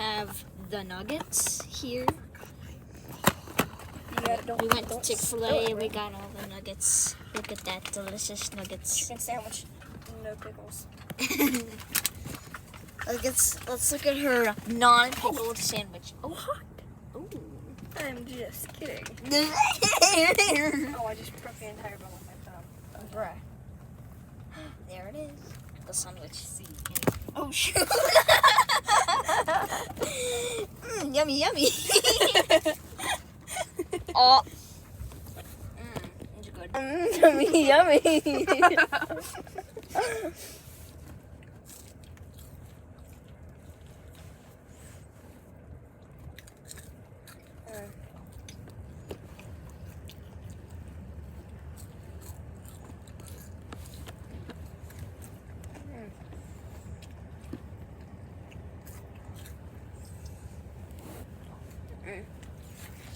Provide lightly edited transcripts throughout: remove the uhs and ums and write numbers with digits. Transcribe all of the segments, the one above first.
have the nuggets here. We went to Chick-fil-A. We got all the nuggets. Look at that delicious nuggets. Chicken sandwich, no pickles. Let's look at her non-pickled sandwich. Oh, ooh. I'm just kidding. Oh, I just broke the entire bone with my thumb. Oh, bruh. There it is. The sandwich. Oh shoot! Yummy, yummy. Oh. It's good. Yummy, yummy.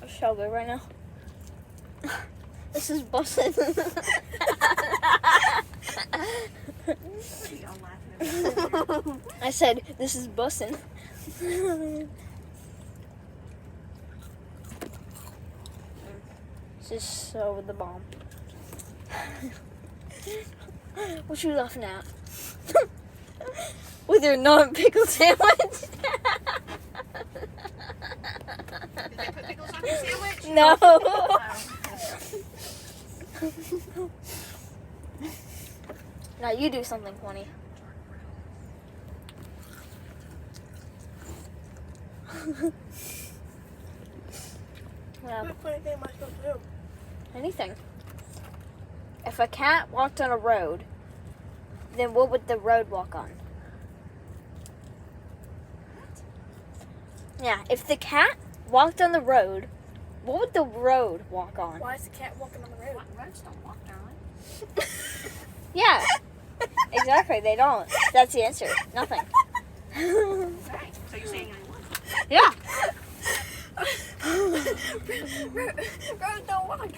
It's so good right now. This is bussin'. I said, this is bussin'. This is so the bomb. What you laughing at? With your non-pickle sandwich? Did they put pickles on your sandwich? No. Now you do something funny. What funny thing am I supposed to do? Anything. If a cat walked on a road, then what would the road walk on? Yeah, if the cat walked on the road, what would the road walk on? Why is the cat walking on the road? Roads don't walk on. Yeah, exactly. They don't. That's the answer. Nothing. Right. So you're saying I won? Yeah. Roads don't walk.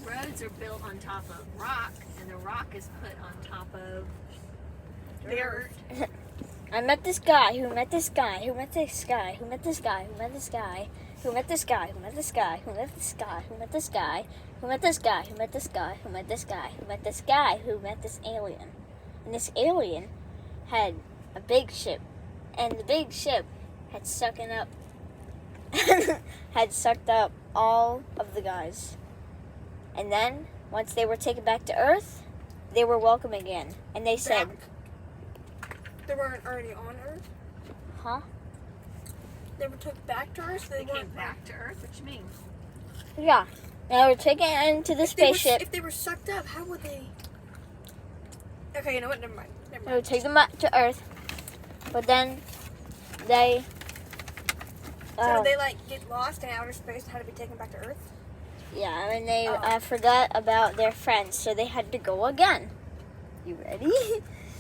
Roads are built on top of rock, and the rock is put on top of Dirt. I met this guy who met this guy who met this guy who met this guy who met this guy who met this guy who met this guy who met this guy who met this guy who met this guy who met this guy who met this guy who met this guy who met this alien. And this alien had a big ship, and the big ship had sucked up all of the guys. And then once they were taken back to Earth, they were welcome again. And they said, They weren't already on Earth? huh? They were took back to Earth? They came back to Earth. What you mean? Yeah. They were taken into the spaceship. If they were sucked up, how would they? Okay, you know what? Never mind. Never They mind. would take them back to Earth. But then they... So they like get lost in outer space and had to be taken back to Earth? yeah, and they forgot about their friends, so they had to go again. You ready?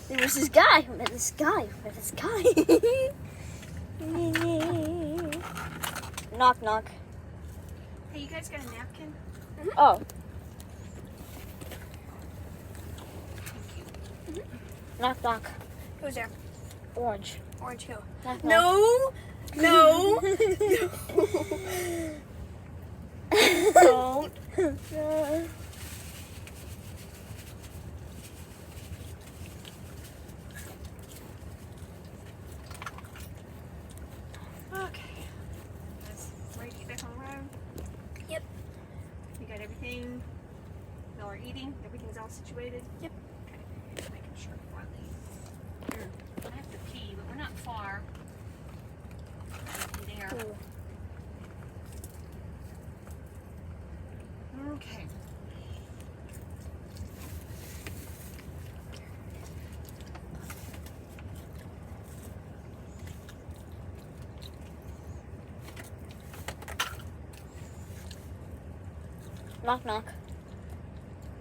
There was this guy who met this guy who met this guy. Knock, knock. Hey, you guys got a napkin? Oh. Knock, knock. Who's there? Orange. Orange Hill. Knock, knock. No! Don't. Okay. That's ready to get back on the road? Yep. You got everything? Y'all are eating? Everything's all situated? Yep. Okay. Just making sure before I leave. I have to pee, but we're not far. There. Okay. Knock, knock.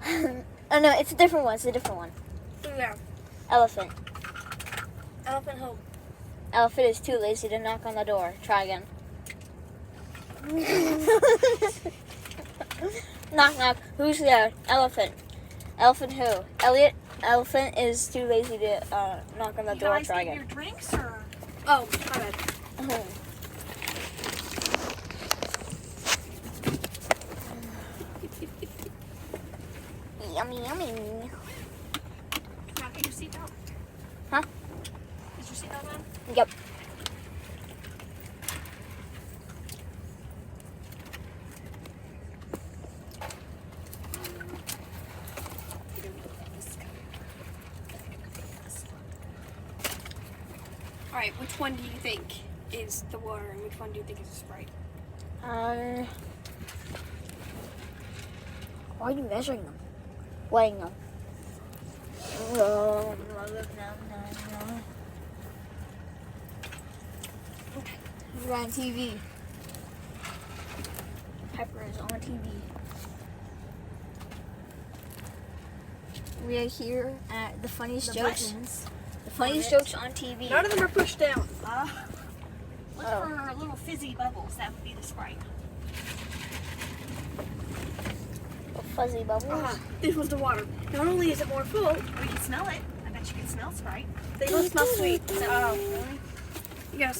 Oh no, it's a different one. It's a different one. Who's there? Elephant. Elephant Hope. Elephant is too lazy to knock on the door. Try again. Knock, knock. Who's there? Elephant. Elephant who? Elliot. Elephant is too lazy to knock on the door. You guys Try get again. your drinks or? Oh, my bad. Yummy, yummy. Now get your seatbelt. Huh? Is your seatbelt on? Yep. All right, which one do you think is the water, and which one do you think is the Sprite? Why are you measuring them? Weighing them. No. We're on TV. Pepper is on TV. We are here at the funniest jokes. The funniest jokes on TV. None of them are pushed down. Look for little fizzy bubbles. That would be the Sprite. Fuzzy bubbles. This was the water. Not only is it more full, Or you can smell it. I bet you can smell Sprite. they both smell sweet. Oh, really? Yes.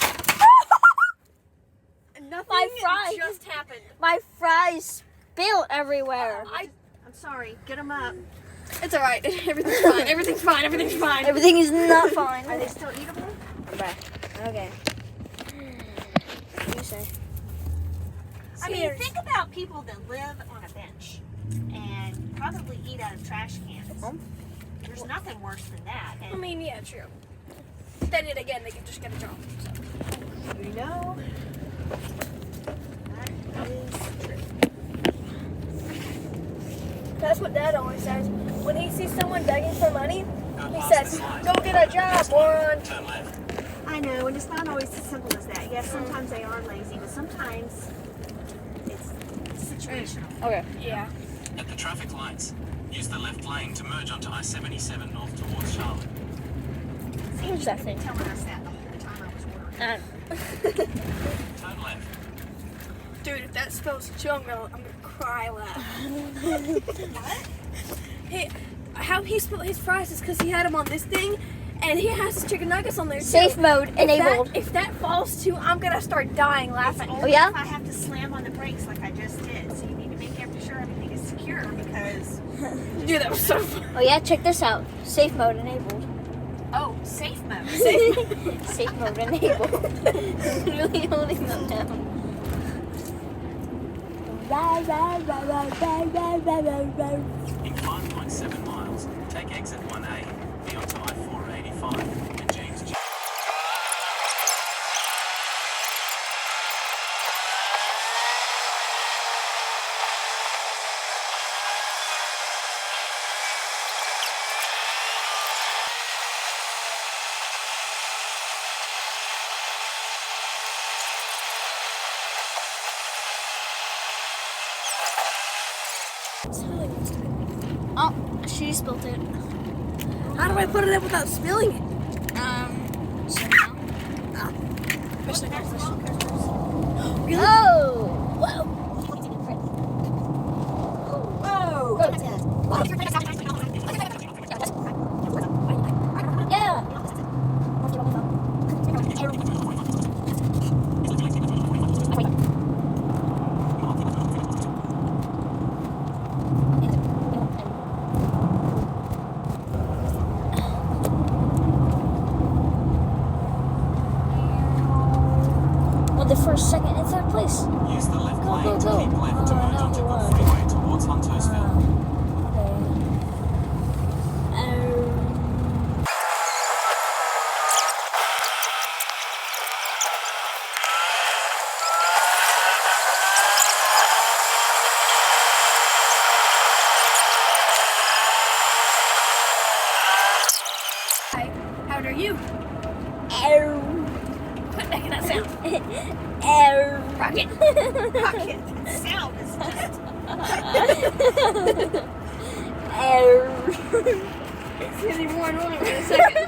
Nothing My fries. just happened. My fries spilled everywhere. I'm sorry. Get them up. It's all right. Everything's fine. Everything's fine. Everything's fine. Everything is not fine. Are they still eatable? Okay. What do you say? I mean, think about people that live on a bench and probably eat out of trash cans. There's nothing worse than that. I And mean, yeah, true. Then it again, they can just get a job. So. you know, that is true. That's what Dad always says. When he sees someone begging for money, he says, "Go get a job, moron." I know, and it's not always as simple as that. Yes, sometimes they are lazy, but sometimes it's situational. Okay. Yeah. At the traffic lights, use the left lane to merge onto I-77 north towards Charlotte. See, Who's you that should have been thing? telling us that the whole time I was ordering. Turn left. Dude, if that spells too, I'm gonna cry laugh. How he spelled his fries is because he had them on this thing, and he has his chicken nuggets on there too. Safe mode enabled. If that falls too, I'm gonna start dying laughing. Oh, yeah? If I have to slam on the brakes like I just did, so you need to make sure everything is secure because Dude, that was so fun. Oh yeah, check this out. Safe mode enabled. safe mode. Safe mode enabled. Really holding them down. In 5.7 miles, take exit 1A, be onto I-485 and James J. Oh, she spilled it. How do I put it up without spilling it? So now. Fish and goldfish. Oh! Whoa! Yeah! Well, the first, second, and third place. Use the left Go, lane go, to go. keep left to Oh, merge no, onto you the are. freeway towards Huntersville. Hi, how old are you? What the heck is that sound? Rocket. Rocket. Sound is just It's getting more annoying in a second.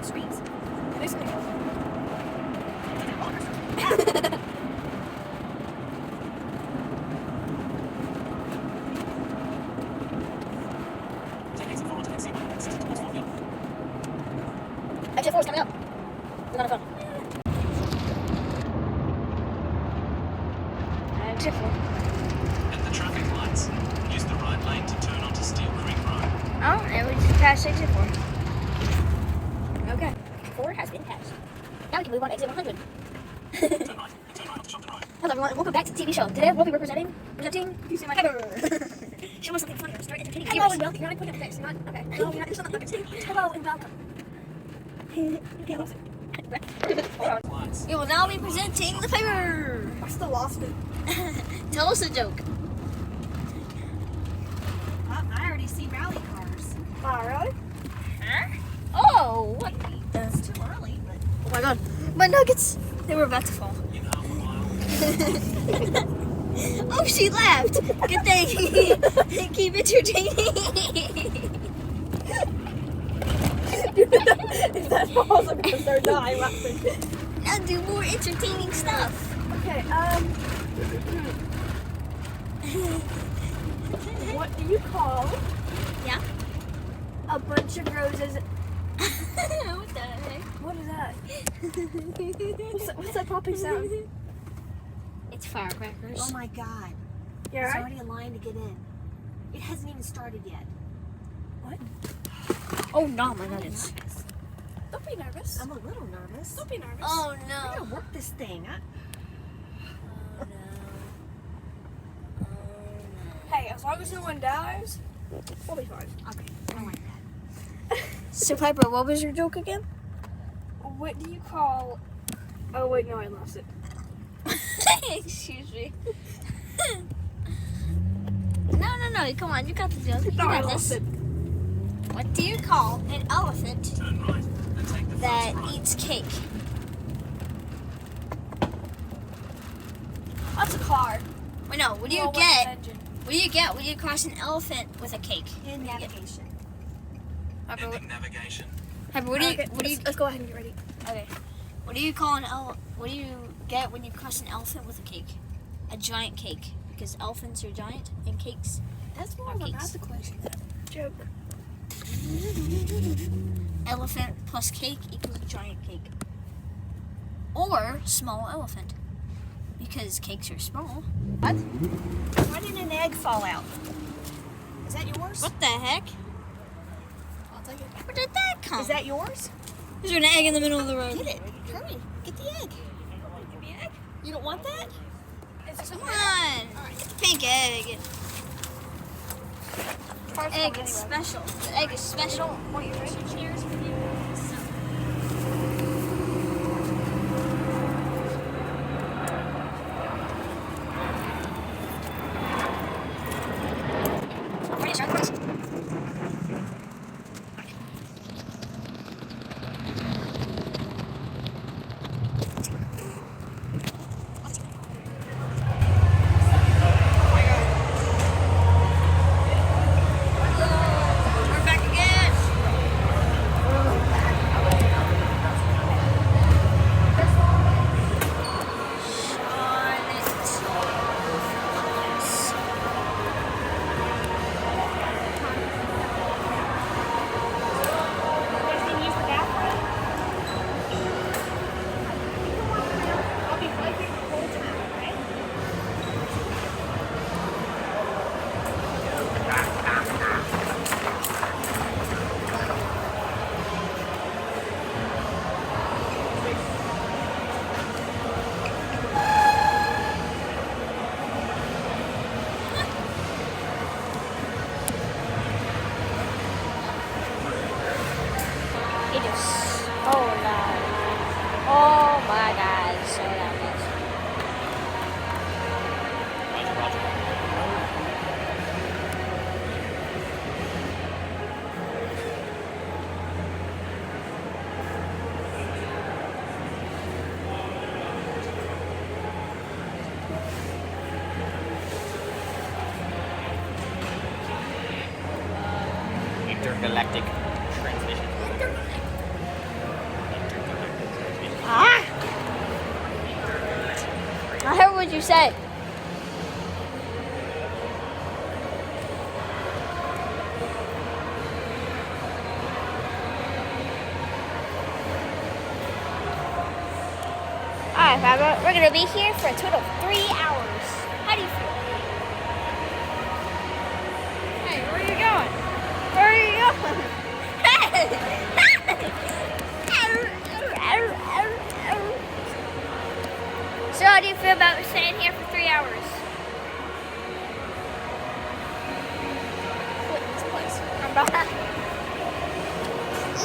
touch screens. It is clear. Take exit 4 to exit 1. Exit towards Fort Hill. Exit 4 is coming up. We're on the phone. Exit 4. At the traffic lights, use the right lane to turn onto Steel Creek Road. Oh, and we just passed exit 4. Okay. 4 has been passed. Now we can move on to exit 100. Turn right. And turn right off Shopton Road. Hello everyone, welcome back to the TV show. Today we'll be presenting Pepper. Show us something funny or start entertaining Hello viewers. and welcome. You're not putting up face. Not okay. No, you're not. It's not. Hello and welcome. Lights. We will now be presenting the paper. I still lost it. Tell us a joke. I already see rally cars. Oh, really? Huh? Oh, what? It's too early, but Oh my god, my nuggets! They were about to fall. In half a mile. Oh, she laughed. Good thing. Keep entertaining. If that falls, I'm gonna start dying laughing. Now do more entertaining stuff. Okay. What do you call Yeah. a bunch of roses? What the heck? What is that? What's that popping sound? It's firecrackers. oh my god. You It's alright? already a line to get in. It hasn't even started yet. What? Oh no, my nuggets. Nervous. Don't be nervous. I'm a little nervous. Don't be nervous. Oh I no. gotta work this thing. Oh no. Hey, as long as no one dies, we'll be fine. Okay, I like that. So Piper, what was your joke again? What do you call? Oh wait, no, I lost it. Excuse me. No, come on, you got the joke. You No, I got lost this. it. What do you call an elephant Turn right. And take the that first right. eats cake? That's a car. Wait, no, what do you Well, with get? an engine. What do you get when you cross an elephant with a cake? In navigation. Piper, Ending navigation. what do you, Okay, let's go ahead and get ready. okay. What do you call what do you get when you cross an elephant with a cake? A giant cake. Because elephants are giant and cakes. That's more Or of a cakes. math equation than a joke. Elephant plus cake equals giant cake. Or small elephant. Because cakes are small. What? Why did an egg fall out? Is that yours? What the heck? I'll take it. Where did that come? Is that yours? Is there an egg in the middle of the road? Get it. Hurry. Get the egg. Give me an egg. You don't want that? Is there Come something? on. Get the pink egg. Car's Egg coming is anyway. special. The egg is I special. don't want you ready. Cheers for you. Ready, start the race. We're back again. I'll be right here the whole time, okay? It is so loud. Oh my god, it's so loud. Intergalactic transmission. what you said. Alright, Barbara, we're gonna be here for a total of 3 hours. How do you feel? Hey, where are you going? Where are you going? So how do you feel about staying here for 3 hours? This place.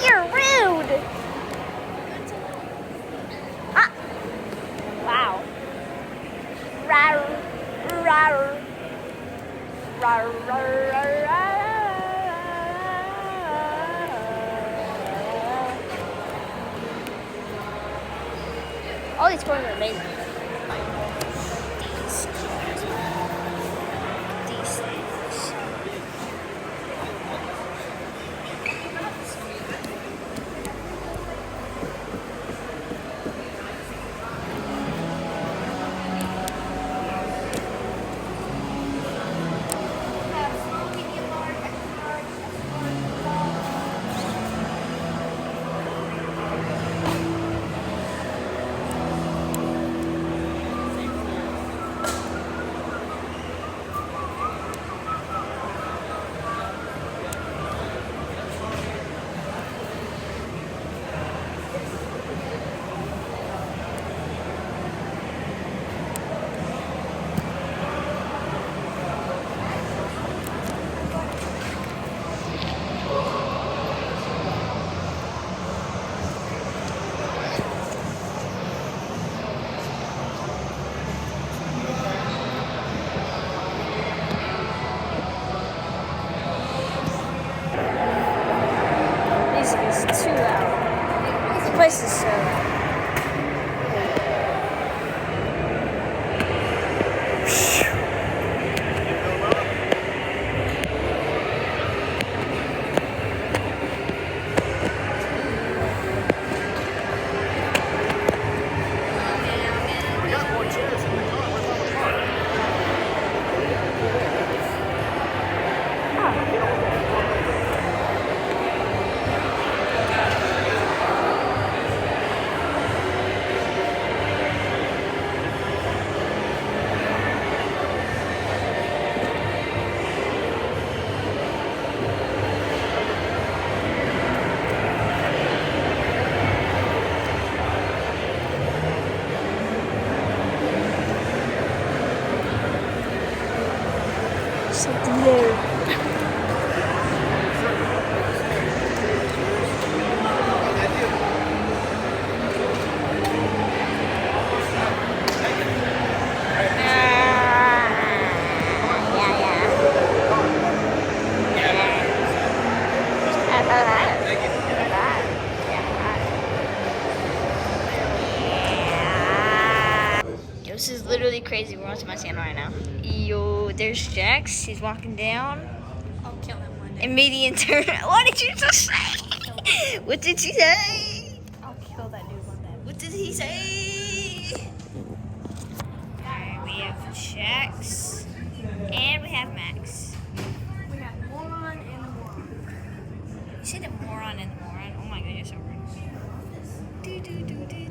You're rude! Ah. Wow. Rar, rar, rar, rar, rar. All these corners are amazing. These things. It's 2 hours. This place is so. We got more chairs in the car. Where's all the car? Something there. This is literally crazy. We're on to my stand right now. Yo, there's Jax. He's walking down. I'll kill him one day. And median turn. What did you just say? What did she say? I'll kill that dude one day. What did he say? Alright, we have Jax. And we have Max. We got moron and a moron. You say the moron and the moron? Oh my god, you're so rude. Do, do, do, do.